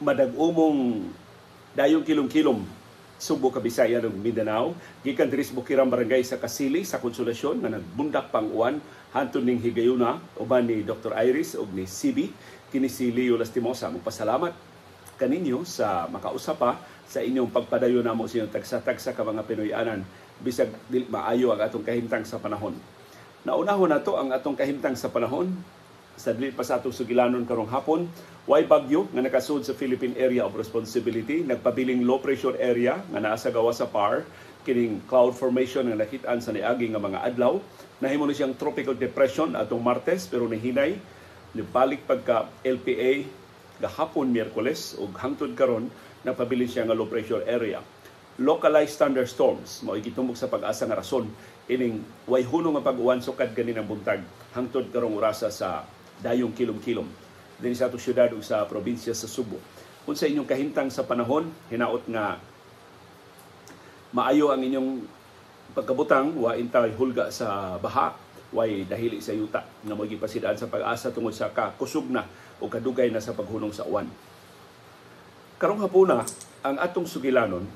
madag-umong dayong kilom-kilom Subo, Kabisaya ug Mindanao gikan diri sa Bukirang Barangay sa Kasili sa Konsolasyon nga nagbundak pang uwan hantod ning higayuna uban ni Dr. Iris ug ni CB kini si Leo Lastimosa. Magpasalamat kaninyo sa makausapa sa inyong pagpadayon namo sa inyong tagsa-tagsa ka mga Pinoyanan bisag dili maayo ang atong kahimtang sa panahon. Naunahon nato ang atong kahimtang sa panahon sa dili pa sa atong sugilanon karong hapon. Way bagyo nga nakasud sa Philippine Area of Responsibility, nagpabiling low pressure area nga naa sa gawa sa PAR, kining cloud formation nga nakit-an sa niagi nga mga adlaw. Nahimo na siyang tropical depression atong Martes pero nahinay nibalik pagka LPA gahapon Miyerkules ug hangtod karon nagpabiling siya nga low pressure area. Localized thunderstorms mao gitumbok sa pag-asa nga rason ining way hunong nga pag-uwan sukad ganinang buntag hangtod karong orasa sa dayong kilom-kilom din sa atong syudad ug sa probinsya sa Subo. Kung sa inyong kahintang sa panahon, hinaot nga maayo ang inyong pagkabutang, wa intay hulga sa baha, way dahili sa yuta nga mo'y gipasidaan sa pag-asa tungod sa kakusog na o kadugay na sa paghunong sa uwan. Karong hapuna, ang atong sugilanon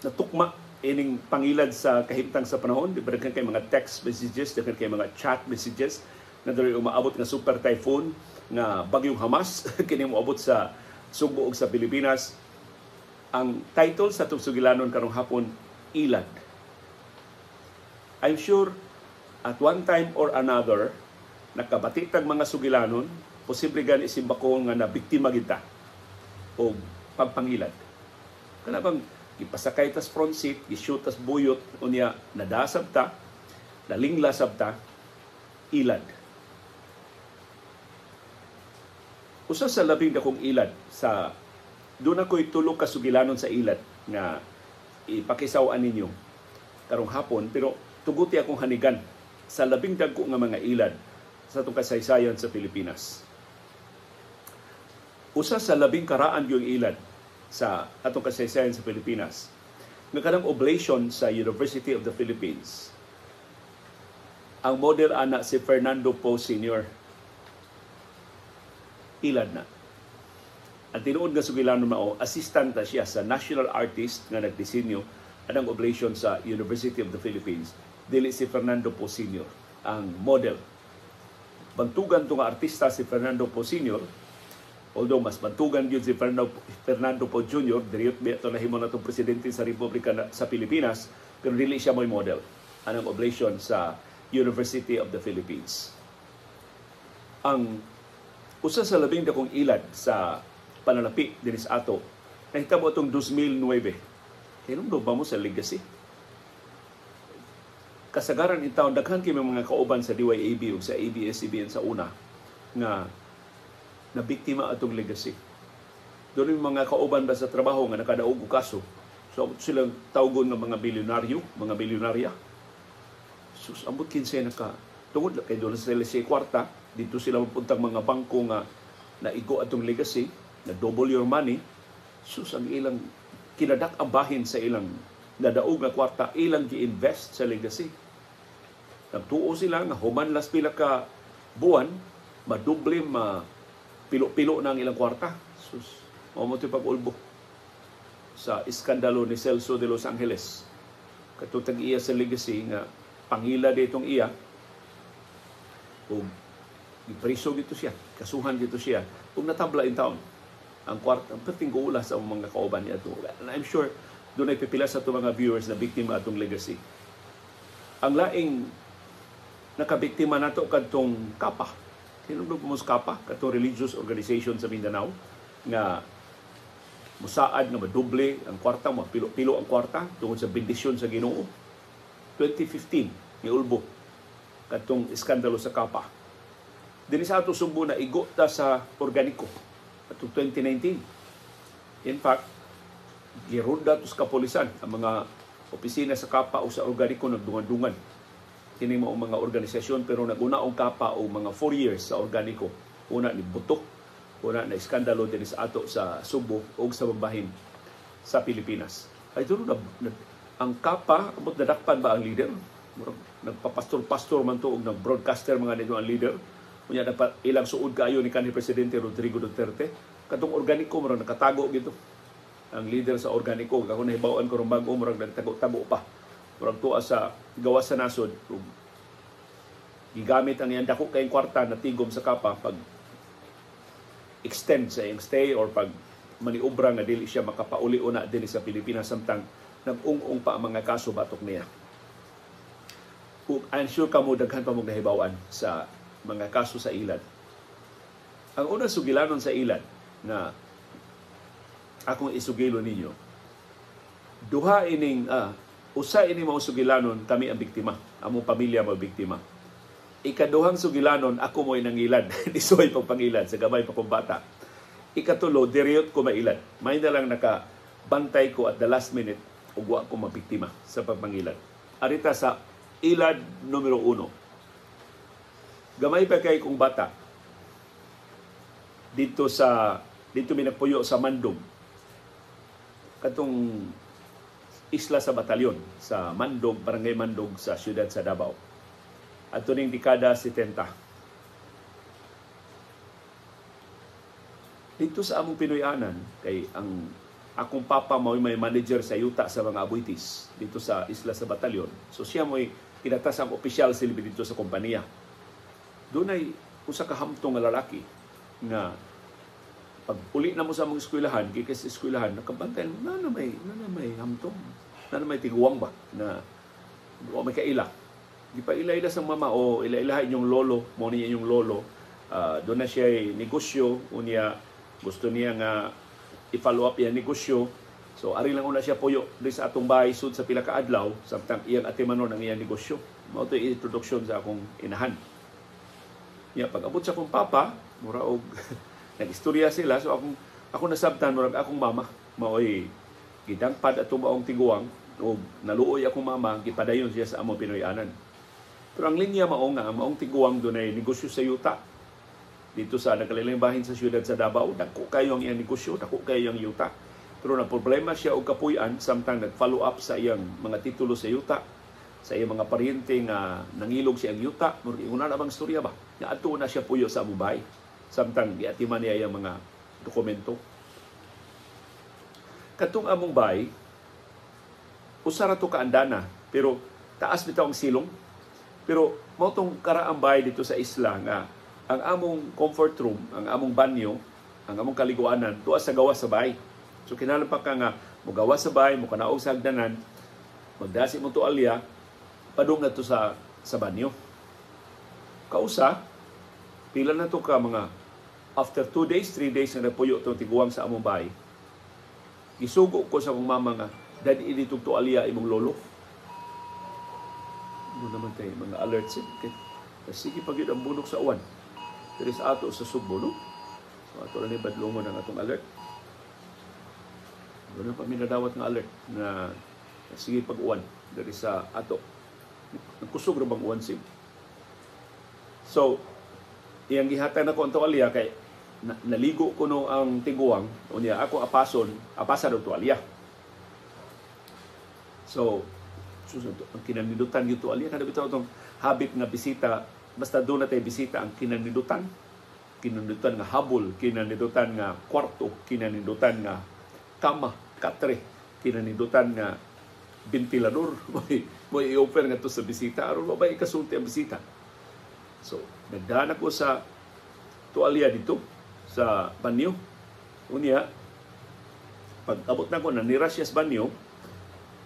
natukma ining pangilad sa kahimtang sa panahon. Daghan kay mga text messages, daghan kay mga chat messages na diri umaabot nga super typhoon nga bagyong Hamas kini moabot sa Subo ug sa Pilipinas. Ang title sa atong sugilanon karong hapon, Ilad. I'm sure at one time or another nakabatitag mga sugilanon, posible gani simbako nga nabiktima kita o pagpangilad. Kana bang ipasakay tas front seat, gishoot tas buyot, unya nadasab ta, nalinglasab ta, ilad. Usa sa labing dakong ilad sa doon ako'y tulo ka sugilanon sa ilad nga ipakisawan ninyo karong hapon, pero tuguti akong hanigan sa labing dagko nga mga ilad sa itong kasaysayan sa Pilipinas. Usa sa labing karaan yung ilad sa atong kasaysayan sa Pilipinas nga kanang oblation sa University of the Philippines. Ang model ana si Fernando Poe Sr. Ilad na. Ang tinuod nga sugilanon mao, assistant na siya sa national artist nga nagdisenyo anang oblation sa University of the Philippines. Dili si Fernando Poe Sr. ang model. Bantugan to nga artista si Fernando Poe Sr. Although mas bantugan yun si Fernando Poe Jr., diriyot ito nahimo na itong presidente sa Republika sa Pilipinas, pero dili siya mo'y model anang oblation sa University of the Philippines. Ang usa sa labing dakong ilad sa panalapi dinis ato, nahitabo itong 2009. Kinumdo ba mo sa legacy? Kasagaran in taon, daghan kay mga kauban sa DYAB o sa ABS-CBN sa una nga na biktima atong legacy. Doon yung mga kauban ba sa trabaho nga nakadaog og kaso. So silang tawgon ng mga bilyonaryo, mga bilyonarya. Sus, ambot kinsa naka tungod kay doon sila sa kwarta, dito sila mapuntang mga bangko nga naigo atong legacy, na double your money. Sus, ang ilang kinadak ang bahin sa ilang nadaog nga kwarta, ilang gi-invest sa legacy. Nagtuo sila nga human las pila ka buwan, maduble, pilo-pilo na ang ilang kwarta. Sus, mamuti pag-ulbo sa iskandalo ni Celso de Los Angeles. Katutag iya sa legacy nga pangila ditong iya o ipriso dito siya, kasuhan dito siya, kung natabla in taon ang kwarta, ang pertinggula sa mga kauban niya ito. And I'm sure doon ay pipila sa itong mga viewers na biktima atong legacy. Ang laing nakabiktima nato kadtong Kapa. Sinunod mo sa Kapa, katong religious organization sa Mindanao, nga musaad nga madoble ang kwarta, mapilo-pilo ang kwarta tungod sa bendisyon sa Ginoo. 2015, ni Ulbo, katong iskandalo sa Kapa. Dini sa ato Subo na igo ta sa organiko atong 2019. In fact, gironda to sa kapulisan ang mga opisina sa Kapa o sa organiko nagdungan-dungan. Kini mao mga organisasyon pero naguna og Kapa o mga 4 years sa organiko. Una ni butok, una na iskandalo din sa ato sa Subo o sa babahin sa Pilipinas. Ay doon ang Kapa, abot nadakpan ba ang leader? Nagpapastor-pastor man to og nag-broadcaster mga nito ang leader. Unya dapat ilang suod kaayo ni kanhi Presidente Rodrigo Duterte. Katong organiko murag nakatago gito. Ang leader sa organiko ako nahibaw-an ko ron bago murag nagtago-tago pa. Murag tuwa sa gawas sa nasod. Gigamit ang iyang dako kayong kwarta na tigom sa kapa pag extend sa iyang stay or pag maniobra nga dili siya makapauli una din sa Pilipinas samtang nag-ung-ung pa ang mga kaso batok niya. I'm sure kamo daghan pa mong nahibawan sa mga kaso sa ilad. Ang unang sugilanon sa ilad na akong isugilo ninyo, usa ini mao sugilanon kami ang biktima, among pamilya mo biktima. Ikaduhang sugilanon ako mo'y nangilad, isuhay pagpangilad sa gamay pa kong bata. Ikatulo, diriyot ko mailad. May na lang nakabantay ko at the last minute, ugwa ko mabiktima sa pagpangilad. Arita sa ilad numero 1. Gamay pa kay kong bata. Dito minagpuyo sa Mandog. Katong isla sa Batalyon, sa Mandog, Barangay Mandog sa siyudad sa Davao. At tuning dekada 70. Dito sa among Pinoyanan, kay ang akong papa may manager sa yuta sa mga abuitis dito sa isla sa Batalyon. So siya mo'y kinatas ang opisyal silbi dito sa kompanya. Doon ay usa ka hamtong nga lalaki na pag uli na mo sa mga eskwelahan, kikas eskwelahan, nakabantay na may hamtong, na may tiguwang ba na may kaila. Di pa ila-ila sa mama o ila-ilahin yung lolo, mo niya yung lolo. Doon na siya negosyo, unya gusto niya nga i-follow up yung negosyo. So ari lang una siya puyo di sa atong bahay sud sa pila ka adlaw samtang iyang atimanon ang iyang negosyo. Mao to introduction sa akong inahan. Pag abot sa akong papa, mura og nag-istorya sila, so ako nasabtan murag akong mama maoy gidangpad atong maong tiguang o naluoy akong mama gipadayon siya sa among Pinoyanan. Pero ang linya mao nga ang maong tiguang dunay negosyo sa yuta dito sa nakalilang bahin sa siyudad sa Davao. Dako kayo ang iyang negosyo, dako kayo ang yuta. Pero na problema siya og kapuy-an samtang nag-follow up sa iyang mga titulo sa yuta, sa iyang mga paryente nga nangilog siya ang yuta. Murag una na bang istorya ba? Nga adto na siya puyo sa among bahay samtang giatiman niya iyang mga dokumento. Katong among bahay, usara to kaandana, pero taas bitaw ang silong. Pero mao tong karaang bahay dito sa isla nga ang among comfort room, ang among banyo, ang among kaliguanan tuwa sa gawas sa bahay. So kinahanglan ka nga mogawas sa bahay, mo kanaog sa hagdanan, magdasi mo tualya, padung na to sa banyo. Kausa, pila na to ka mga after 2 days, 3 days na napuyo itong tiguang sa among bahay. Isugo ko sa akong mama nga, dadi itong tualya imong lolo. Ano naman tayo, mga alerts. Sige pag yun ang bunok sa uwan. Pero sa ato sa Subo, no? So ato na badlungon ang atong alert. Doon na pa minadawat ng alert na sige pag uwan. Dari sa ato. Nagkusog na bang uwan sim? So, iyang gihatan ako ang tuwalya kay naligo ko no ang tiguang. O niya, ako apasa daw tuwalya. So, ang kinanidutan yung tuwalya. Kada bitaw itong habit nga bisita, basta doon na tayo bisita ang kinanidutan. Kinanidutan nga habol, kinanidutan nga kwarto, kinanidutan nga kama, katre, kinanidutan nga ventilador. May i-offer nga to sa bisita. Aron ba ikasulti ang bisita? So, nagdaan ako sa tuwalya dito, sa banyo. Unya, pag abot na ko, nanira siya sa banyo,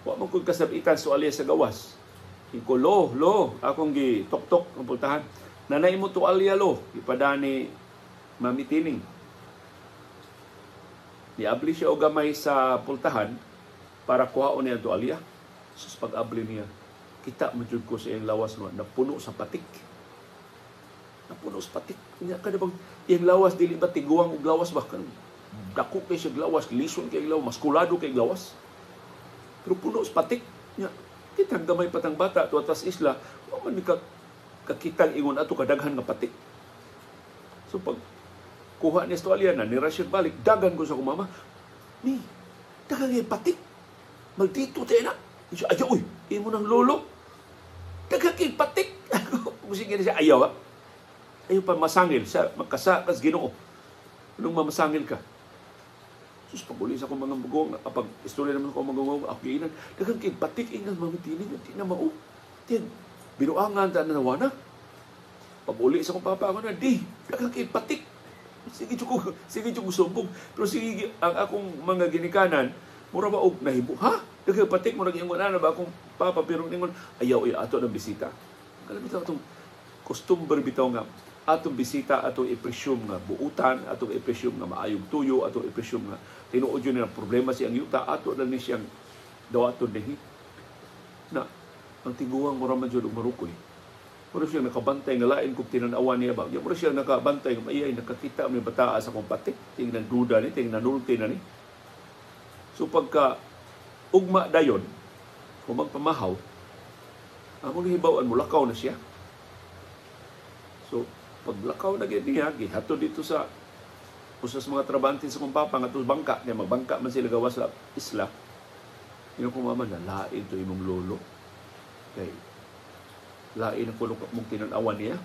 wa man kung kasabitan sa tuwalya sa gawas. Iko, lo, akong gitok-tok ang pultahan. Nanay mo tuwalya, lo. Ipadani Mami Tining. Niabli siya o gamay sa pultahan para kuhaon niya tuwalya. Sus, pag-abli niya, kita madyod ko sa iyang lawas no, napuno sa patik. Napuno sa patik. Kada bang iyang lawas, dili ba tiguang og lawas ba? Dako kay siya lawas, lison kay lawas, maskulado kay lawas. Pero puno sa patik. Kitang gamay patang bata to atas isla, wa man kakitang ingon ato kadaghan nga patik. So pag kuha ni tuwalya na ni Rashid balik, dagan ko sa akong mama. Ni, dagan nga patik. Maldito tayo na. Siya, ayaw, imo ng lolo. Dagan nga patik. Musingin na siya, ayaw ha. Ayaw pa masangil sa magkasakas Ginoo. Anong mamasangil ka? Sus, pag-uli sa akong mga magong, kapag istorya naman ako magong, ako giinan, dagang kay batik ingan mga tinig, hindi na mao. Tiyan, binuangan ta na nawana. Pag-uli sa akong papa ako na, dagang kay batik. Sige ko sumbong. Pero sige, ang akong mga ginikanan, mura ba og nahibo? Ha? Dagang batik mo nag-ingon na ba akong papa, pero ningon, ayaw, ato ng bisita. Kalabitaw itong customer bitaw nga, atong bisita, atong i-presume nga buutan, atong i-presume nga maayong tuyo, atong i-presume nga tinuod yun na problema siyang yuta, ato lang ni siyang dawaton dehi. Na, ang tiguang mo raman dyan marukoy. Mura siyang nakabantay nga lain kung tinanawan niya ba. Mura siyang nakabantay nga maiyay, nakakita may bataa sa kong patik. Tingnan duda ni, tingnan nulti na ni. So pagka ugma dayon, kung magpamahaw, among hibawaan mo, lakaw na siya. So, paglakaw na niya, gihato dito sa usas mga trabante sa kumpapa nga tos bangka, kaya magbangka man sila gawas sa isla. Yung kumaman na, lain to imong lolo. Okay. Lain ang kulong mong tinanawan niya.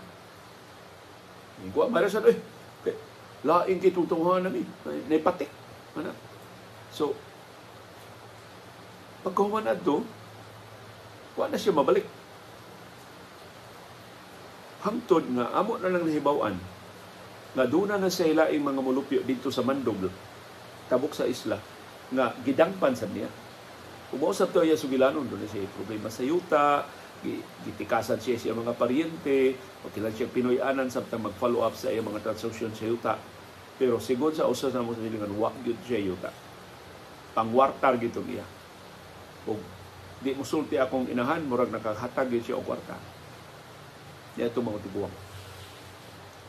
Yung kuha, marasan, okay. Lain kay tutunguhan na ni, naipatik. Ano? So, pagkahuman na ito, kuha na siya mabalik. Hangtod nga amo na lang nahibaw-an nga duna na sa ilaing mga mulupyo dito sa Mandog tabok sa isla nga gidangpan sa niya. Umausap to iya sugilanon doon siya problema sa yuta, gitikasan siya mga paryente, pagkilan siya Pinoy-anan samtang mag-follow up sa iya mga transaksyon sa yuta. Pero sigon sa usas na mo sa nilingan, wak yun siya yuta. Pangwartar gito iya. Kung di musulti akong inahan, murag nakakhatag yun siya o kwarta. Ito mga tiguang.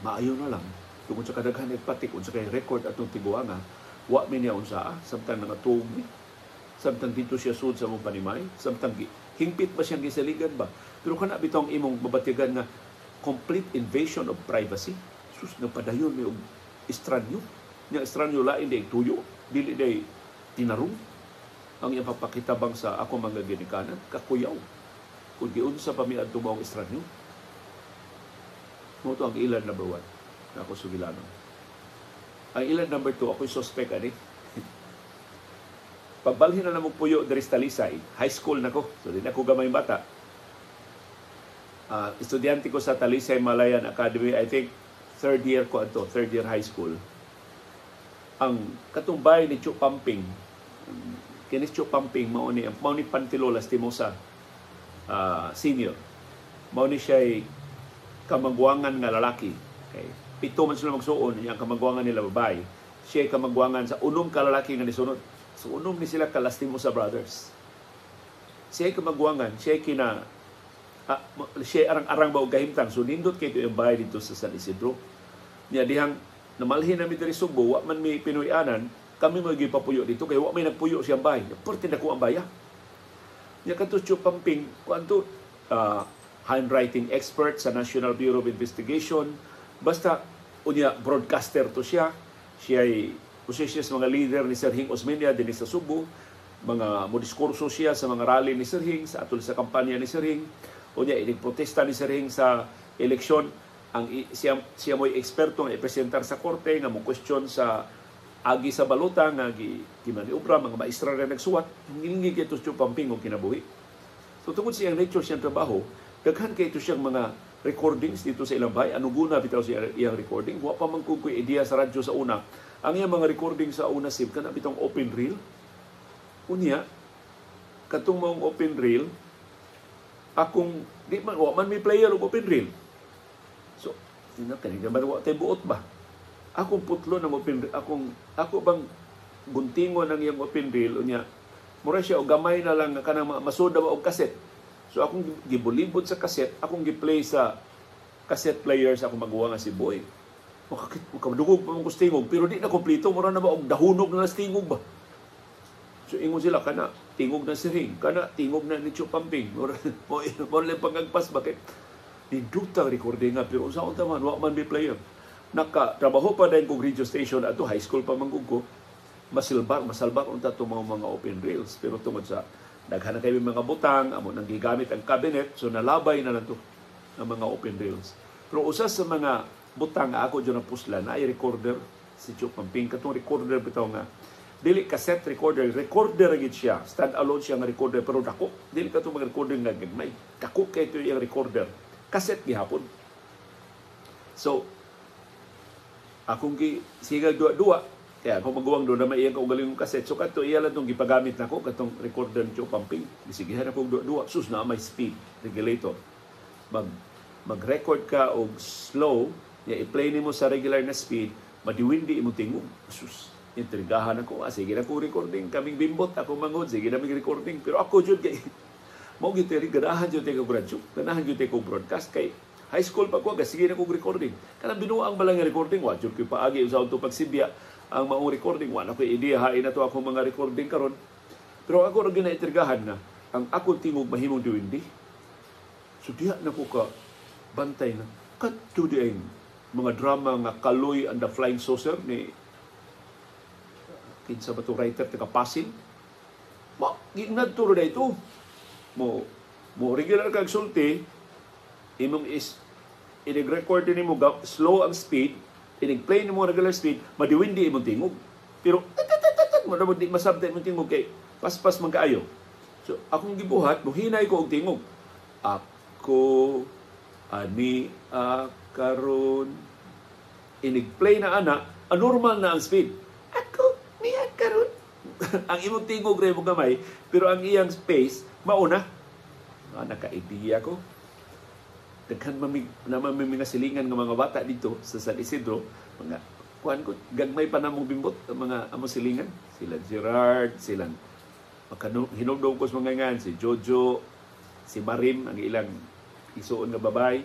Maayo na lang. Tungkol sa kadaghan patik, kung sa kay record atong tiguang, wa mi niya unsa, samtang nangatug ni, samtang dito siya sud sa mong panimay, samtang hingpit ba siyang gisaligan ba? Pero kana bitong imong mabatigan nga complete invasion of privacy. Sus, nagpadayon mi og estranyo. Nya estranyo lain day tuyo, dili day tinarong. Ang iyang papakitabang sa ako mga ginikanan, kakuyaw. Kung giunsa pa mi adto mao estranyo. Mo to ang ilan number 1 na ako sugilanon. Ang ilan number 2, ako'y suspect ani. Pagbalhin na namang puyo diri sa Talisay, high school na ko. So di na ko gamay bata. Estudyante ko sa Talisay Malayan Academy, I think third year high school. Ang katumbay ni Chu Pamping, kinis Chu Pamping mao ni Pantilolas Timosa senior. Mao ni siya kamagwangan nga lalaki. Okay. 7 man sila magsuon, yung kamagwangan nila babae. Siya kamagwangan sa unom ka lalaki nga nisunod. So unom ni sila Kalastimosa brothers. Siya kamagwangan, siya arang-arang ba og gahimtang. So nindot kay yung bahay dito sa San Isidro. Niya dihang namalhin namin diri Subo, wa man may Pinoy-anan, kami magipapuyo dito kay wa may nagpuyo siyang bahay. Porte na ko ang baya. Niya kadto Chu Pamping, kuanto handwriting expert sa National Bureau of Investigation. Basta, unya, broadcaster to siya. Siya ay sa mga leader ni Sir Hing Osmeña din sa Subo. Mga modiskurso siya sa mga rally ni Sir Hing, sa atol sa kampanya ni Sir Hing. Unya, inig-protesta ni Sir Hing sa eleksyon. Siya mo'y eksperto nga ipresentar sa korte, nga mo question sa agi sa balota, nga gimaniubra, mga maestra na nagsuwat. Hindi ito siya pamping o kinabuhi. So, tungkol siyang nature siyang trabaho, daghan kay ito siyang mga recordings dito sa ilang bahay. Ano guna bitaw siya iyang recording? Wa pa man kukoy idea sa radyo sa una. Ang iyang mga recording sa una sim kana bitong open reel. Unya katong mong open reel akong di man wa man may player og open reel. So, sino kanina ba wa tay buot ba? Akong putlo ng open reel, ako bang guntingon ang iyang open reel unya. Mura siya og gamay na lang kanang masuda ba og cassette. So akong gibulibot sa cassette, akong gi-play sa cassette player sa akong magawa nga si Boy. Makadugog pa mong kustingog, pero di na kompleto, mura na ba og dahunog na stingog ba? So ingon sila, kana tingog na si Ring, kana tingog na ni Chu Pamping. Mura lang pangagpas, bakit? Nindutang recording nga, pero sa taman, wa man be player. Nakatrabaho pa dahil kong radio station, ato high school pa manggugko, masalbar unta itong mga open rails. Pero tungod sa daghan na kayo mga butang, amo nang gigamit ang cabinet, so nalabay na lang to ang mga open rails. Pero usas sa mga butang nga ako dyan na pusla na ay recorder si Chuk Pamping. Katong recorder bitaw nga dili cassette recorder agad siya, stand alone siya nga recorder, pero dako dili ka itong mga recorder nga gagmay, dako kay ito yung recorder, cassette gihapon. So akong sigag duwa kaya ako magawa doon na maiyang kaugaling ng cassette, so kato iya lang itong gipagamit na ko katong recorder ni Chuk Pamping. Isigihan akong duwa, sus na may speed regulator, mag-record ka og slow, i-play nimo sa regular na speed, madiwindi imo tingog, sus intrigahan ako, sige na ko recording, kaming bimbot, ako mangod, sige na may recording, pero ako dyan kay, mo gito, ganahan dyan tayo radyo, ganahan dyan tayo broadcast, kay high school pa ko, sige na ko recording, kanang binuang ba lang recording, wadyo ko paagi, usaw ito pagsibya, ang maong recording, wala ko idea, hain na to ako mga recording karon, pero ako rin ginaitrigahan na, ang ako tingog mahimong diwindi, so diha na ko ka, bantay na, kato di mga drama nga Kaloy and the Flying Saucer, ni kinsa ba ito writer taga Pasig, ginadto na ito mo regular kag sulti imong is inig-record nimo slow ang speed, inig-play nimo regular speed, madiwindi imong tingog, pero mo di masabtan imong tingog kay paspas man kaayo. So akong gibuhat muhinay ko og tingog, ako ani karon inig-play na ana, normal na ang speed, ako niya karon ang imong tingog ray mo gamay, pero ang iyang space mauna. Naka-idea ko, daghan naman mga silingan ng mga bata dito sa San Isidro, mga kuan ko gagmay pa namong bimbot ang mga amo silingan, sila Gerard, silang hinugdog ko sa mga ngan, si Jojo, si Marim, ang ilang isuon nga babay.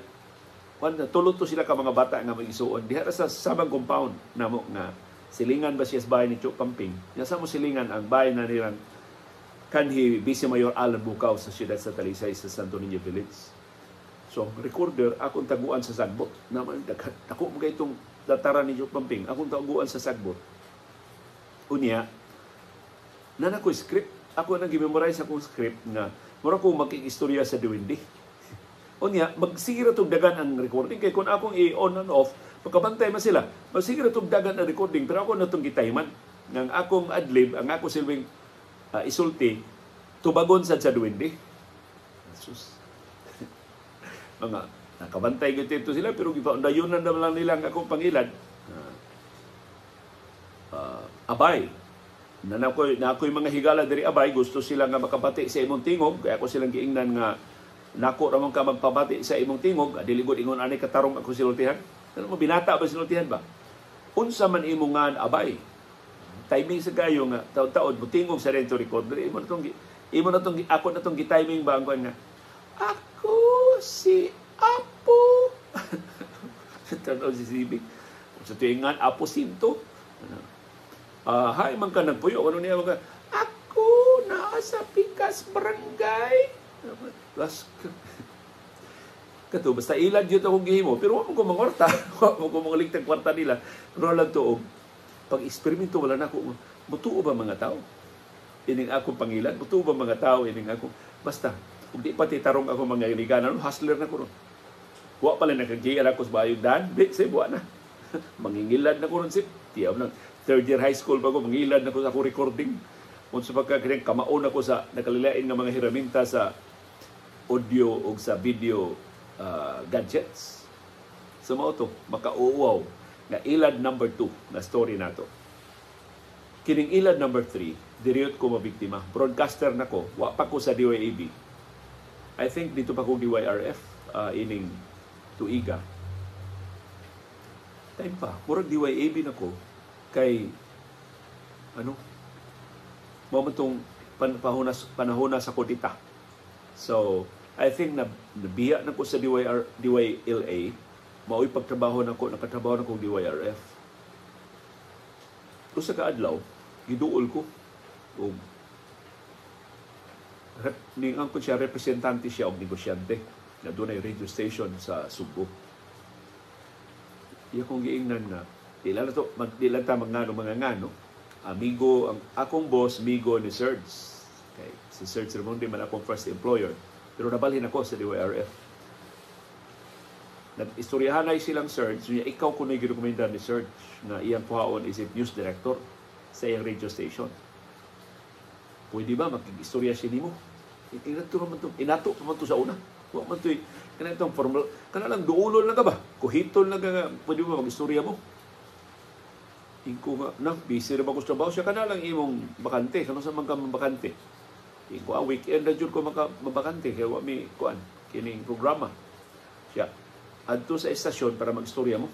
Kuan tulot to sila ka mga bata nga mag-isuon diha sa samang compound namo nga silingan ba siya sa bahay ni Chuk Pamping. Nasa mo silingan ang bahay na nilang kanhi Vice Mayor Alan Bukaw sa siyudad sa Talisay sa Santo Niño Village. So, recorder, akong taguan sa sagbot. Naman, ako mga itong dataran ni Chuk Pamping, akong taguan sa sagbot. Unya, na ko script. Ako nang gimemorize akong script na mura ko makikistorya sa diwindi. Unya, magsigira itong dagan ang recording. Kaya kung akong i-on and off, pagkabantay man sila, magsigira itong dagan ang recording. Pero ako na itong gitayman. Ng akong adlib, ang ako silbing isulti, tubagon sa diwindi. Sus. Mga nakabantay gito sila, pero ipaundayunan na lang nila ang akong pangilad. Abay. Na ako'y mga higala diri abay, gusto sila nga makabati sa imong tingog, kaya ako silang giingnan nga nako ramon ka magpabati sa imong tingog, diligod ingon ani katarong ako silultihan. Ano mo binata ba silultihan ba? Unsa man imo nga abay. Timing sa gayo nga taud-taud mo tingog sa rento recorder, imo na tong ako na tong gi-timing ba ang nga. Ako si Apo. Tanaw si Sibig. Sa tuingan Apo Sinto. Hay man ka nagpuyo, ano niya mga ako naa sa Pikas Barangay. Kato, basta ilad yun akong gihimo, pero wala mo kong mangorta, wala mo kong mangaligtag kwarta nila, pero lang to, pag-eksperimento wala na ako, butuo ba mga tao? Ining akong pangilan, butuo ba mga tao, ining ako, basta, kung di pati tarong ako mga iliganan, hustler na ko ron. Huwag pala nakagiyan ako sa bayog daan, say, buwan na. Mangingilad na ko ron, sip, tiyaw lang. Third year high school pa ko, mangilad na ko sa ako recording. Kung sa pagkakaring kamaon ako sa nakalilain ng mga hiraminta sa audio o sa video gadgets. Sa mga ito, makauwaw na ilad number 2 na story nato. Kining ilad number 3, diriyot ko mabiktima. Broadcaster na ko, wa pa ko sa DYAB. I think dito pa ko DYRF, ining tuiga. Time pa, murag DYAB na ko, kay, momentong panahon sa kudita. So, I think nabiya na ko sa DYLA, mao'y pagtrabaho na ko, nakatrabaho na ko DYRF. Kung sa kaadlaw, giduol ko. Ningang ko siya, representante siya o negosyante na doon ay radio station sa Subo. Iya kong giingnan na, di lang ta mga ngano, amigo, ang akong boss, amigo ni Serge. Okay. Si Serge Ramondi man akong first employer. Pero nabalhin ako sa DYRF. Nag-istoryahanay silang Serge, niya ikaw kuno'y girekomenda ni Serge na iyang kuhaon isip news director sa iyang radio station. Pwede ba mag-istorya siya nimo? Inato pa man to sa una. Huwag man to kanang formal. Kana lang duulon lang ka ba? Kuhitol lang ka, pwede ba mag-istorya mo? Ingko nga, busy na ba ko sa trabaho? Siya ka na lang imong bakante. Kano sa mga bakante? Ingko, weekend na dyan ko mabakante. Kaya may kuan, kining programa. Siya, adto sa estasyon para mag-istorya mo.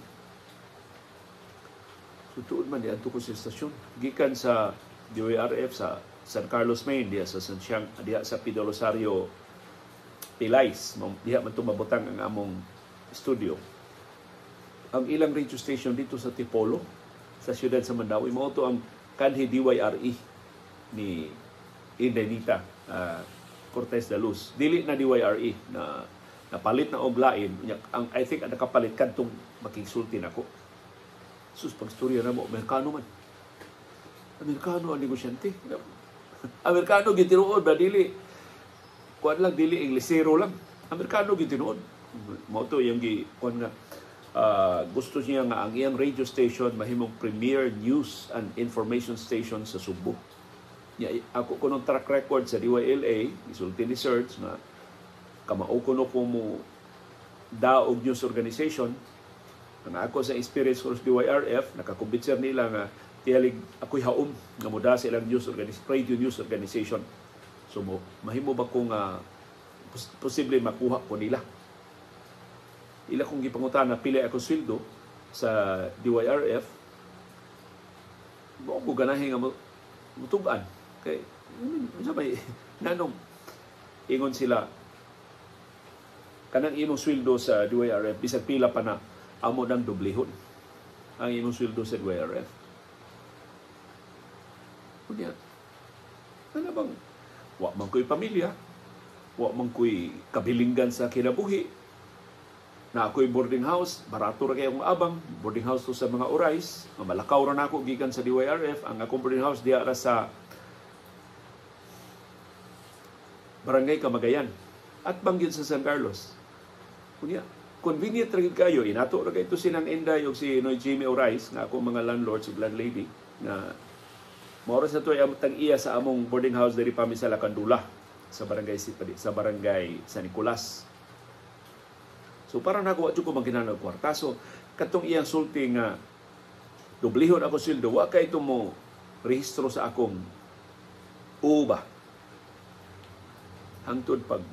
So, tuod man, adto ko sa estasyon. Gikan sa DYRF sa San Carlos, Maine, diya sa diya sa Pido Rosario, Pilais. Diya man ito mabutang ang among studio. Ang ilang radio station dito sa Tipolo, sa siyudad sa Mandawi, mo ito ang kanhi DYRE ni Indenita Cortez de Luz. Dili na DYRE na napalit na oglain. I think ang nakapalit kantong makigsulti na ko. Sus, pagstorya na mo, Amerikano man. Amerikano ang negosyante. Amerikano gitinuod ba? Dili. Kuan lang, dili Inglesero lang. Amerikano gitinuod. Mo ito yung kuan nga. Gusto niya nga ang iyang radio station mahimong premier news and information station sa Subo. Ako kunong track record sa DYLA, isulti ni Serge na kamao kuno ko mo daog news organization. Ang ako sa experience ko sa DYRF, nakakumbinser nila nga tiyalig ako'y haom nga muda sa ilang radio news organization. So mahimo ba kung posible makuha ko nila? Ila kong gipangutan na pili ako sweldo sa DYRF, buong ko ganahin nga mutugan. Kaya, sabay, nanong, ingon sila, kanang imong sweldo sa DYRF, bisag pila pa na, amo ng dublihon ang imong sweldo sa DYRF. Kunya, ano bang, wa man ko'y pamilya, wa man ko'y kabilinggan sa kinabuhi, na ako'y boarding house, barato ra kayong maabang, boarding house to sa mga orais, malakaw ra na ako gikan sa DYRF, ang akong boarding house diya ra sa Barangay Camagayan at banggit sa San Carlos. Kunya, convenient ra gid kayo, inato ra kay to sinang Inday og si Noy Jimmy Orais nga akong mga landlords ug landlady na maoras na to ay amtang iya sa among boarding house diri pa mi sa Lacandula sa barangay San Nicolas. So parang nakuha ko magkinanong kwarta. So katong iyang sulti nga dublihon ako sweldo, wa kay ito mo rehistro sa akong uba. Hangtod pag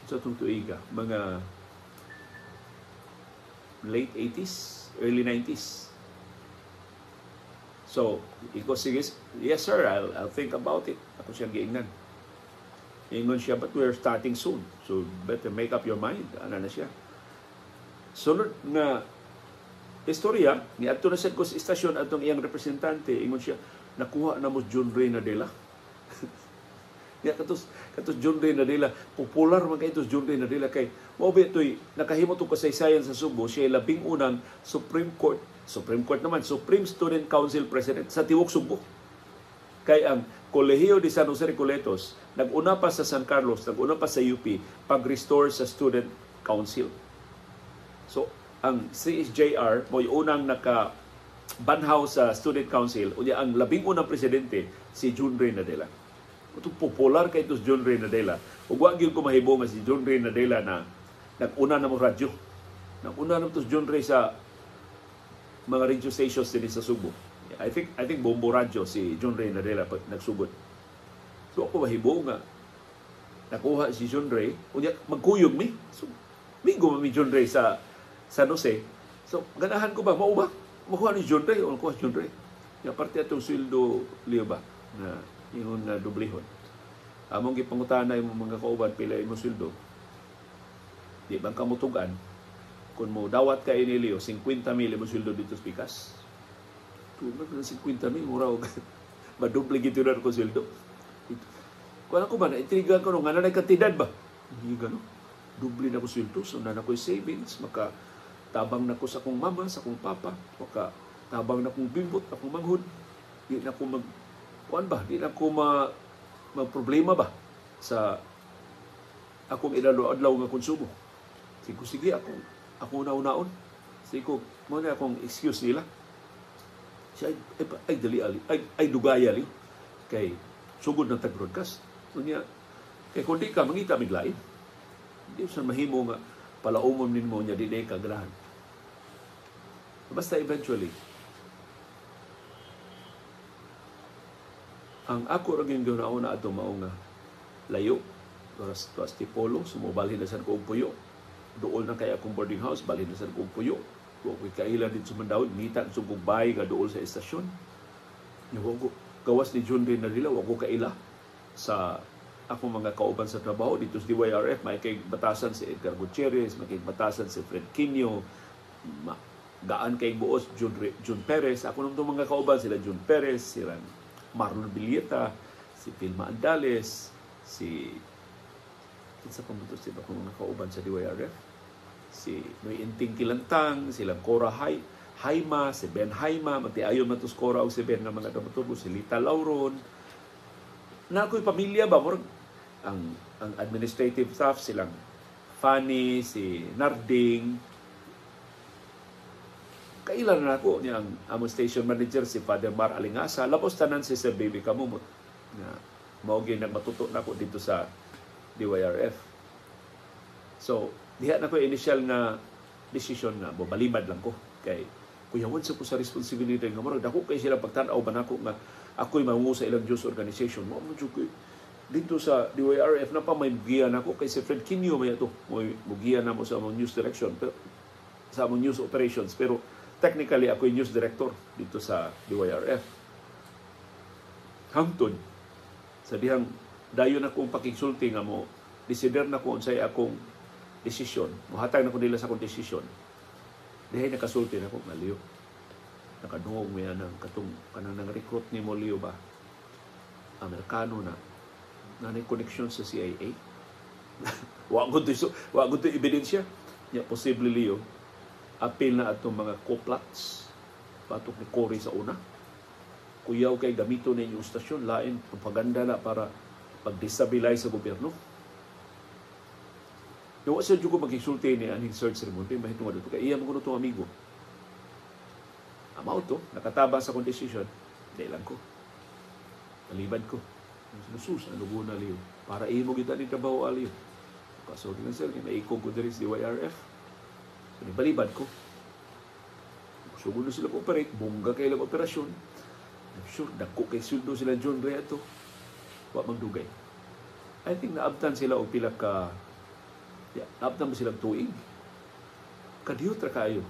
sa itong tuiga, mga late 80s, early 90s. So, iko sige, yes sir, I'll think about it. Ako siyang giingnan. Ingon siya, but we're starting soon. So, better make up your mind. Ano na siya? Sunod nga istorya, ni ato na sa istasyon atong iyang representante, ingon siya, nakuha na mo John Ray Nadella. Ya, katos John Ray Nadella, popular man kay ito John Ray Nadella kay, maobi ito'y nakahimo itong kasaysayan sa Subo, siya labing unang Supreme Court naman, Supreme Student Council President sa Tiwok Subo. Kay ang Colegio de San Jose Recoletos, nag-una pa sa San Carlos, nag-una pa sa UP, pag-restore sa Student Council. So, ang CSJR, mo'y unang naka-banhaw sa Student Council, unya ang labing unang presidente, si John Ray Nadella. Ito popular kay ito si John Ray Nadella. Ug wa gyud ko mahibo nga si John Ray Nadella na nag-una na mo radyo. Nag-una na ito si John Ray sa mga radio stations din sa Subo. I think Bombo Radyo si John Ray Nadella pag nagsugod. So ako mahibo nga nakuha si John Ray, unya magkuyog mi. So migo mi John Ray sa San Jose. So ganahan ko ba mao ba makuha ni John Ray o kuha John Ray. Ya parte atong sweldo liyo ba na ingon na dublihon. Among gipangutana imong mga kauban pila imong sweldo. Di bang kamutugan kung mo dawat ka iniliyo 50,000 imong sweldo dito sa Pikas. Tuman na 50,000 mura og maduble gito na ko sweldo. Kung ako ba, naintrigan ko nung nga na kantidad ba? Hindi gano'n. Duble na ko sweldo. So na ako'y savings. Makatabang na ko sa akong mama, sa akong papa. Makatabang na akong bimbot, akong manghod. Di na ako di na ako magproblema ba sa akong idalo-adlaw nga konsumo. Sige, ako una-unaon. Sige, mo na akong excuse nila. Siya ay dali ay dugaya li kay sugod ng tag-broadcast. Unya kay kundi ka mangita miglain. Hindi sa mahimo nga palaumon nimo nya di ka ganahan. Basta eventually ang ako ra gyud na ato mao nga layo tuas Tipolo sumubalhin na sad ko og puyo. Duol na kay akong boarding house, balhin na sad ko og puyo. Wa ko'y kaila din sumandawid, ngita sa gubay nga dool sa estasyon. Yung gawas ni John Ray Nadila, wa ko kaila sa akong mga kauban sa trabaho dito sa DYRF. May kay batasan si Edgar Gutierrez, may kay batasan si Fred Quino, gaan kay buos Jun Perez. Ako nung mga kauban sila Jun Perez, sila Marlon Villeta, si Pilma Andales, si kinsa pa mo to sila akong mga kauban sa DYRF. Si Noy Inting Kilantang, silang Cora Haima, si Ben Haima, magtiayon man to Cora o si Ben nga mga dramaturgo, si Lita Lauron. Na ako'y pamilya ba? Ang administrative staff, silang Fanny, si Narding. Kailan na ako niya ang among station manager, si Father Mar Alingasa. Lapos tanan si Sir Baby Kamumot. Na maugin nagmatuto na ako dito sa DYRF. So, diha na ko initial nga decision na balimad lang ko kay kuyawan sa ko sa responsibility nga murag dako kay sila pagtan-aw ba nako nga ako'y mangungo sa ilang Diyos organization mo mo jud dito sa DYRF na pa may giya nako kay si Fred Quino may ato mo giya na mo sa among news direction pero sa among news operations pero technically ako'y news director dito sa DYRF hangtod sa dihang dayon akong pakigsulti nga mo desider na ko unsay akong desisyon, muhatag na ko nila sa akong desisyon. Dihay nakasulti na ko, maliyo. Nakadungog mo yan ng kanang recruit ni mo, Leo ba? Amerikano na. Nanay connection sa CIA. Wag ko to ebidensya. Ya, posible, Leo. Apil na atong mga co-plots. Patok ni Cory sa una. Kuyaw kay gamito na inyong stasyon. Lain, propaganda na para pag-destabilize sa gobyerno. Yung sa dyan ko mag-exulti ni aning search ceremony, mahitong nga dito. Kaya iya mo ko itong amigo. Amaw to, nakatabang sa kong decision. Hindi lang ko. Nalibad ko. Sinusus, ano ko na liyo. Para imo kita ni trabaho aliyo. Kaso din sir, naikog ko din sa DYRF. So, balibad ko. Sugod na sila operate, bungga kayo lang operasyon. I'm sure, dako kay suldo sila John Ray ito. Wa magdugay. I think naabtan sila o pila ka naabtan ba silang tuig? Kadiyot ra kayo.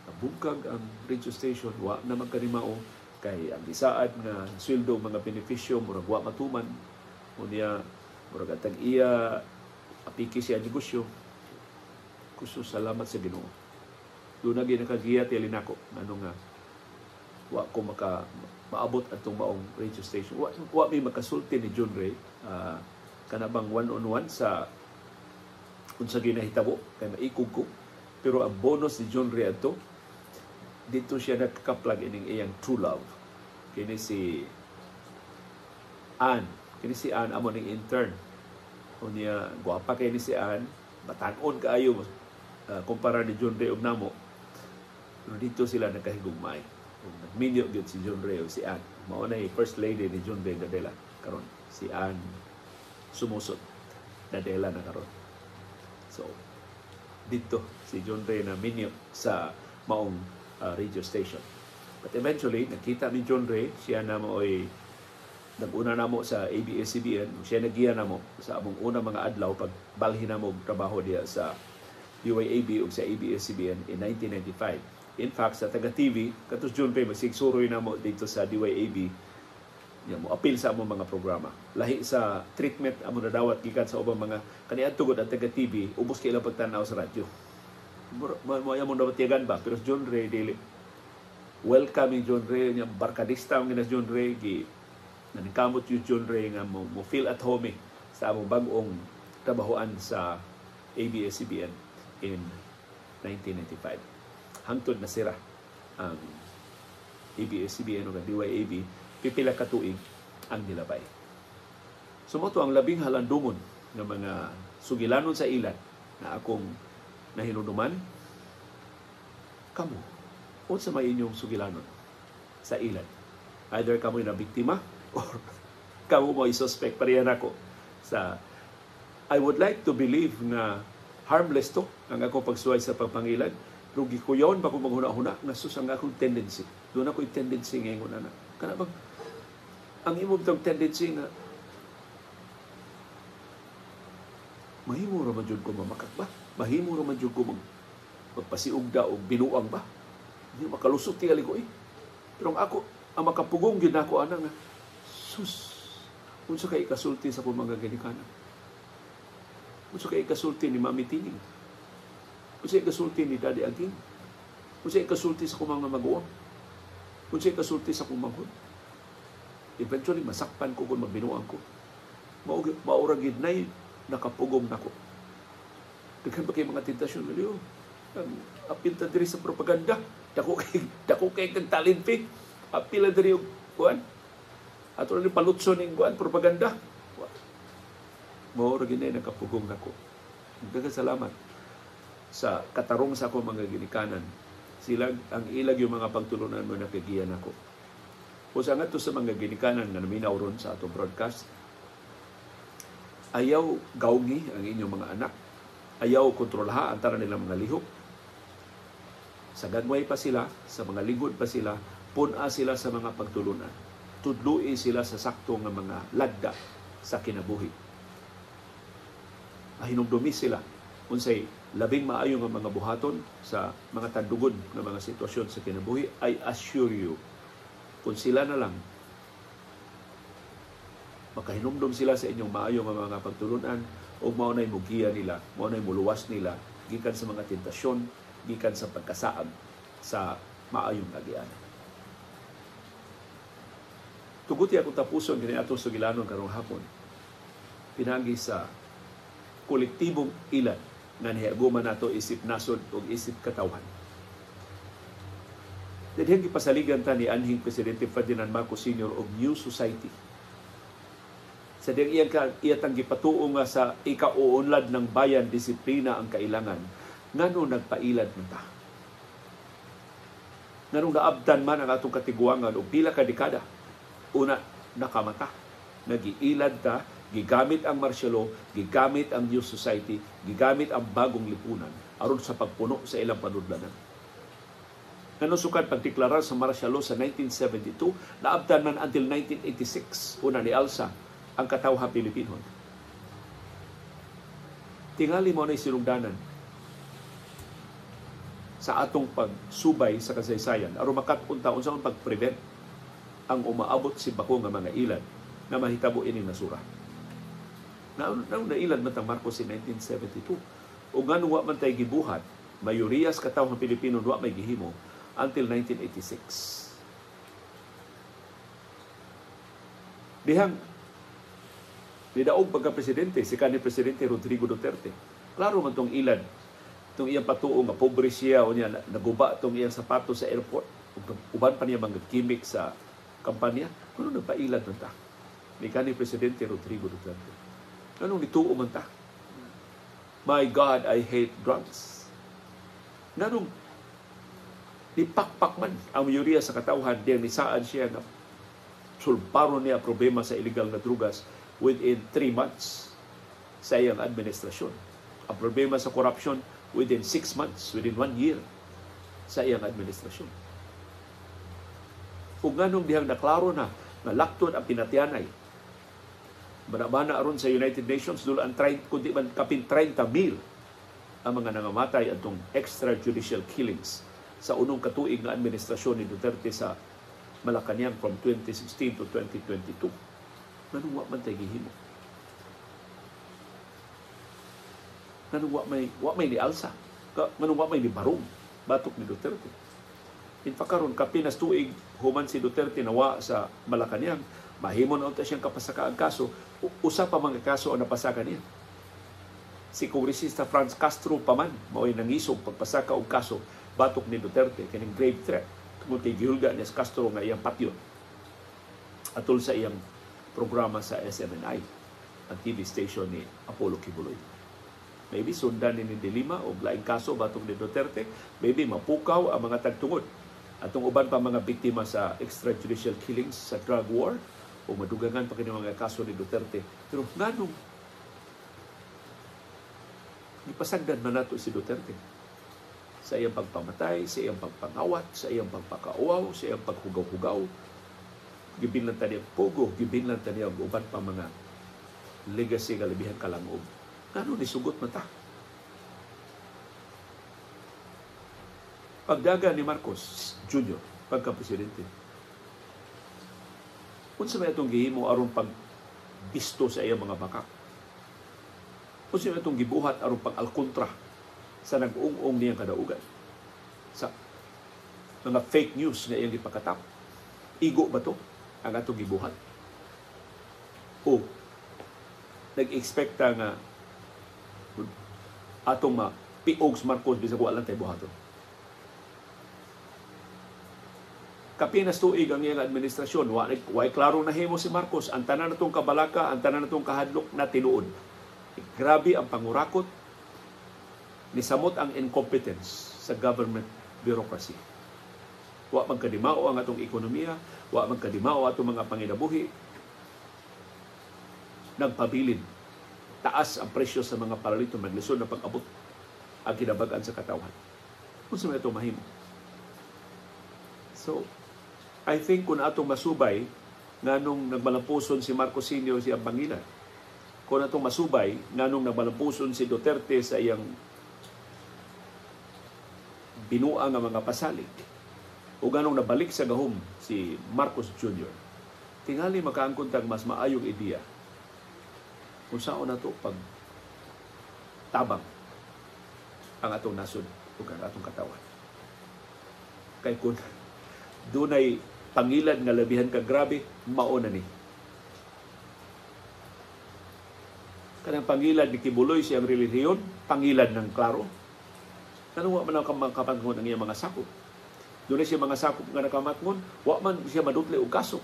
Nabungkag ang radio station, wa na magkanimao kay ang isaad nga sweldo mga benepisyo murag wa matuman. Unya murag atag iya apiki siya negosyo. Kuso salamat sa Ginoo. Doon na ginakagiya tili nako ano nga wa ko maabot atong maong radio station. Wa may makasulti ni John Ray kanabang one-on-one sa unsa ginahitabo kay maikog ko pero ang bonus ni John Ray ato dito siya nagka-plug ining iyang true love kini si Ann amo ning intern unya gwapa kay ni si Ann batan-on kaayo kumpara ni John Ray og namo pero dito sila nagkahigugmay nagminyo gyud si John Ray ug si Ann mao na first lady ni John Ray Dadela karon si Ann sumusot Dadela na karon. So, dito si John Ray na minyo sa maong radio station. But eventually, nakita ni John Ray, siya na mo ay nag-una na mo sa ABS-CBN, siya nagiya na mo sa among una mga adlaw pag balhin na mo trabaho diya sa UAAB o sa ABS-CBN in 1995. In fact, sa taga-TV, katos John Ray, magsigsuroy na mo dito sa DYAB, ya mo apil sa among mga programa. Lahi sa treatment amo nadawat gikan sa ubang mga kaniadtugod at taga TV ubos kay ilang pagtanaw sa radyo. Mo among dapat tiyagan ba pero John Ray dili welcoming John Ray nya barkadista ang ginas John Ray gi nanikamot yung John Ray nga mo feel at home sa among bag-ong trabahoan sa ABS-CBN in 1995. Hangtod na sira ang ABS-CBN o DYAB pipila ka tuig ang nilabay. Sumoto ang labing halandumon ng mga sugilanon sa ilan na akong na hinunuman, kamo, unsa may inyong sugilanon sa ilad? Either kamo na biktima or kamo mo i-suspect pareha nako sa I would like to believe na harmless to ang ako pagsuway sa pagpangilad. Pero gikuyawan pa ko maghuna-huna na susang akong tendency. Doon ako yung tendency ngayon na. Kana bang ang imo bitong tendency na mahimo ra man jud ko mamakak ba? Mahimo ra man jud ko magpasiugda o binuang ba? Hindi makalusot tingali ko eh. Pero ang makapugong yun ako anang na, sus, unsa kay ikasulti sa kong mga ginikanan? Unsa kay ikasulti ni Mami Tining? Unsa kay ikasulti ni Daddy Aging? Unsa kay ikasulti sa kong mga maguwang? Unsa kay ikasulti sa kong manghod? Eventually, masakpan ko kung magbinuang ko. Mauragid na nakapugong na ko. Daghan pa kay mga tentasyon na liyo. Apil ta diri sa propaganda. Dako kay kang talimpi. Apil na diri yung kuhan. Ato rin palutso ng kuhan, propaganda. Mauragid na nakapugong na ko. Daghang salamat sa katarong sa akong mga ginikanan. Sila ang ilag yung mga pagtulunan mo na kagiyan ako. Kung sa nga to sa mga ginikanan na naminaw ron sa atong broadcast, ayaw gaungi ang inyong mga anak. Ayaw kontrolaha ang tara nilang mga lihok. Sa gagmay pa sila, sa mga lingkod pa sila, puna sila sa mga pagtulunan. Tudlui sila sa sakto nga mga lagda sa kinabuhi. Hinumdumi sila unsay labing maayo nga mga buhaton sa mga tandugod nga mga sitwasyon sa kinabuhi. I assure you, kung sila na lang makahinumdum sila sa inyong maayo nga mga pagtulunan o maunay mugiya nila, maunay muluwas nila gikan sa mga tentasyon, gikan sa pagkasaad sa maayong kagianan. Tuguti ako tapuson kini atong sugilanon karong hapon. Pinagi sa kolektibong ilan nga nihaguman nato isip nasod o isip katawhan. Dadhang gipasaligan ta ni anhing Presidente Ferdinand Marcos Sr. og New Society. Sa diyang iyatang gipatuo nga sa ikauunlad ng bayan, disiplina ang kailangan. Ngano nagpailad man ta? Ngano naabdan man ang atong katiguangan o pila ka dekada? Una, nakamata. Nagiilad ta, gigamit ang martial law, gigamit ang New Society, gigamit ang bagong lipunan aron sa pagpuno sa ilang panudlanan. Nanusukan pagdeklarar sa martial law sa 1972, naabdan man until 1986, una ni Alsa ang katawhan Pilipino. Tingali mo na sinugdanan sa atong pagsubay sa kasaysayan aron makapunta unsa ang pag-prevent ang umaabot si bako nga mga ilad na mahitabo ini nasura. Nailad man tang Marcos in 1972. O ngano wa man tay gibuhat, mayorias katawhan Pilipino wa may gihimo until 1986. Dihang nidaog pagka-presidente si kanhi Presidente Rodrigo Duterte. Klaro man tong ilad, tong iyang patuo nga pobre siya o niya naguba tong iyang sapatos sa airport. Uban pa niya mga gimmick sa kampanya. Ano nagpailad man ta? Ni kanhi Presidente Rodrigo Duterte. Anong nituo man ta? My God, I hate drugs. Nanong nipakpak man ang mayoriya sa katawhan diyan nisaan siya na sulbaron niya problema sa illegal na drugas within 3 months sa iyang administrasyon. Ang problema sa corruption within 6 months, within 1 year sa iyang administrasyon. Kung ganong dihang naklaro na lakton ang pinatianay, Bana-bana aron sa United Nations dul ang kundi man kapin 30,000 ang mga nangamatay atong extrajudicial killings sa unong katuig nga administrasyon ni Duterte sa Malacañang from 2016 to 2022. Nanong wa man tay gihimo? Nanong wa may ni Alsa? Nanong wa may ni Barong batok ni Duterte? In fact karon kapinas tuig human si Duterte nawa sa Malacañang, mahimo na unta siyang kapasakaang kaso. Usa pa mga kaso ang napasaka niya. Si Kongresista Franz Castro pa man mao'y nangisog pagpasaka og kaso batok ni Duterte kining grave threat tungod kay gihulga ni Castro nga iyang patyon atol sa iyang programa sa SMNI, ang TV station ni Apollo Kibuloy. Maybe sundan ni Dilima o laing kaso batong ni Duterte. Maybe mapukaw ang mga tagtungod. Atong uban pa mga biktima sa extrajudicial killings sa drug war o madugangan pa kini mga kaso ni Duterte. Pero nganong ipasagdan man nato si Duterte sa iyang pagpamatay, sa iyang pagpangawat, sa iyang pagpakauaw, sa iyang paghugaw-hugaw. Gibinlan ta niya pugo, gibinlan ta niya uban pa mga legacy kalabihan kalangog. Ngano ni sugot man ta? Pagdaga ni Marcos Jr. pagka-presidente, unsa may itong gihimo aron pagbisto sa iyang mga bakak? Unsa may itong gibuhat aron pag-alkontra sa nag-ung-ung niyang kadaugan? Sa mga fake news na iyang ipakatap. Igo ba to ang atong gibuhat? O nag-expecta nga atong piog sa Marcos bisag wala lang tayo buhaton? Kapinas tuig ang iyang administrasyon, way klaro na himo si Marcos. Ang tanan natong kabalaka, ang tanan natong kahadlok na tinuod. Grabe ang pangurakot, nisamot ang incompetence sa government bureaucracy. Wa magkadimao ang atong ekonomiya, wa magkadimao atong mga panginabuhi. Nagpabilin, taas ang presyo sa mga paralito, maglisod na pag-abot ang kinabagan sa katawan. Kung sa mga itong mahimo. So, I think kung atong masubay, nganong nagmalampuson si Marcos Sr. siyang Pangilan, kung atong masubay, nganong nagmalampuson si Duterte sa iyang binuang nga mga pasalig, o ganong nabalik sa gahom si Marcos Jr., tingali makaangkon tag mas maayong ideya kung saan na ito pag tabang ang atong nasod o ang atong katawan. Kay kung dunay pangilan nga labihan ka grabe, mauna ni. Kanang pangilan ni Kibuloy siyang relihiyon, pangilan ng klaro. Kanang wa man ang kamatngon ang iyang mga sakop. Doon siya mga sakop nga nakamatngon, wa man siya madutli og kaso.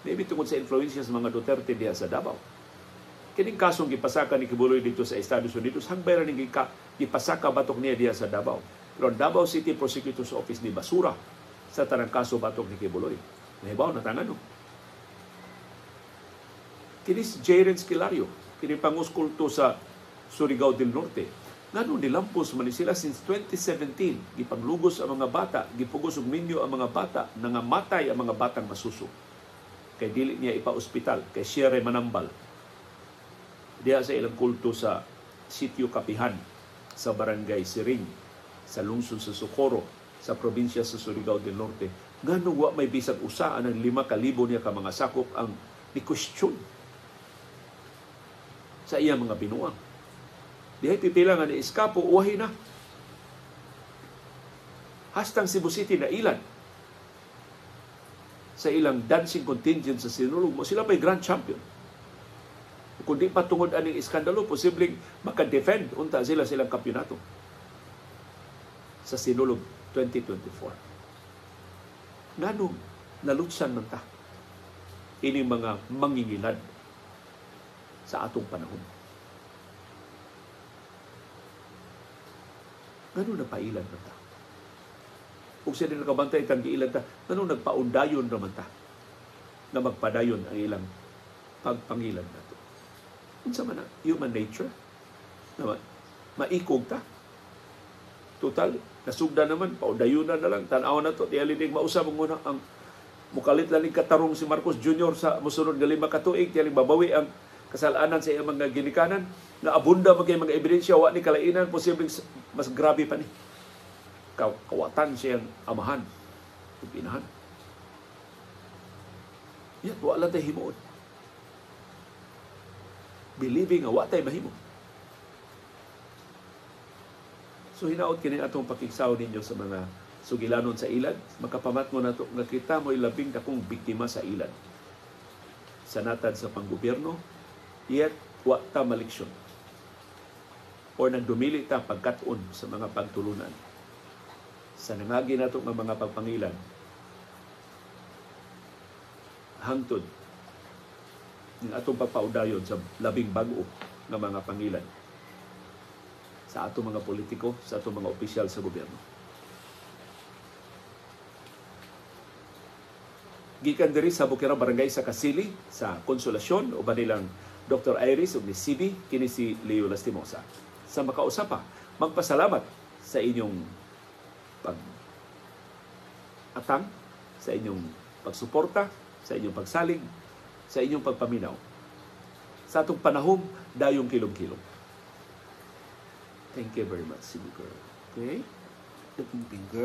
Maybe tungkol sa influensya sa mga Duterte diha sa Davao. Kining kasong gipasaka ni Kibuloy dito sa Estados Unidos, hangbay ra ning gipasaka batok niya diha sa Davao. Pero Davao City Prosecutor's Office ni basura sa tanang kaso batok ni Kibuloy. Nahibaw na tangan no. Kini si Jaren Esquilario, kini panguskulto sa Surigao del Norte. Ngano nilampos man sila since 2017, gipanglugos ang mga bata, gipugos og minyo ang mga bata, nangamatay ang mga batang masuso. Kay dili niya ipa-ospital, kay Sierra Manambal. Diya sa ilang kulto sa Sitio Kapihan, sa Barangay Siring, sa lungsod sa Socorro, sa probinsya sa Surigao del Norte. Ngano wa may bisag usa ang 5,000 niya ka mga sakop ang ni-question sa iya mga binuang. Dihay pipila nga ni Escapo, uwahi na. Hastang Cebu City na ilan sa ilang dancing contingent sa Sinulog mo. Sila may grand champion. Kung di patungod aning iskandalo, posibleng maka-defend unta sila silang kampyonato sa Sinulog 2024. Nganong nalutsan man ta ini mga mangingilad sa atong panahon? Nganong napailan man ta? Kung sila nakabantay itang giilan ta, nganong nagpaundayon naman ta na magpadayon ang ilang pagpangilan nato? Unsa man na human nature na maikog ta. Total, nasugda naman, paudayunan na lang, tanaw na to, tiyalinig mausap muna ang mukalit lang katarong si Marcos Jr. sa musunod nga 5 ka tuig, tiyaling babawi ang kasalanan sa iyang mga ginikanan, na abunda magay mga ebidensya, wa ni kalainan, posibleng mas grabe pa ni. Kawatan siyang amahan, pinahan. Yan, wala tayo himuon. Believing nga, wa tayo mahimo. So hinaot kini atong pakigsaw ninyo sa mga sugilanon sa ilad, makapamatngon nato nga kita mo'y labing dakong biktima sa ilad. Sa natad sa panggobyerno, yet wa ta maliksyon. O nagdumili ta pagkat-on sa mga pagtulunan. Sa nangagi nato nga mga pagpangilan, hangtod ng atong pagpaudayon sa labing bag-o nga mga pangilan. sa atong mga politiko, sa atong mga opisyal sa gobyerno. Gikan diri sa Bukirang Barangay sa Kasili, sa Konsolasyon, uban nilang Dr. Iris ug ni CB, kini si Leo Lastimosa. Sa makausapa, magpasalamat sa inyong pag-atang, sa inyong pagsuporta, sa inyong pagsalig, sa inyong pagpaminaw. Sa atong panahom, dayong kilom-kilom. Thank you very much, CB Girl. Okay? Finger.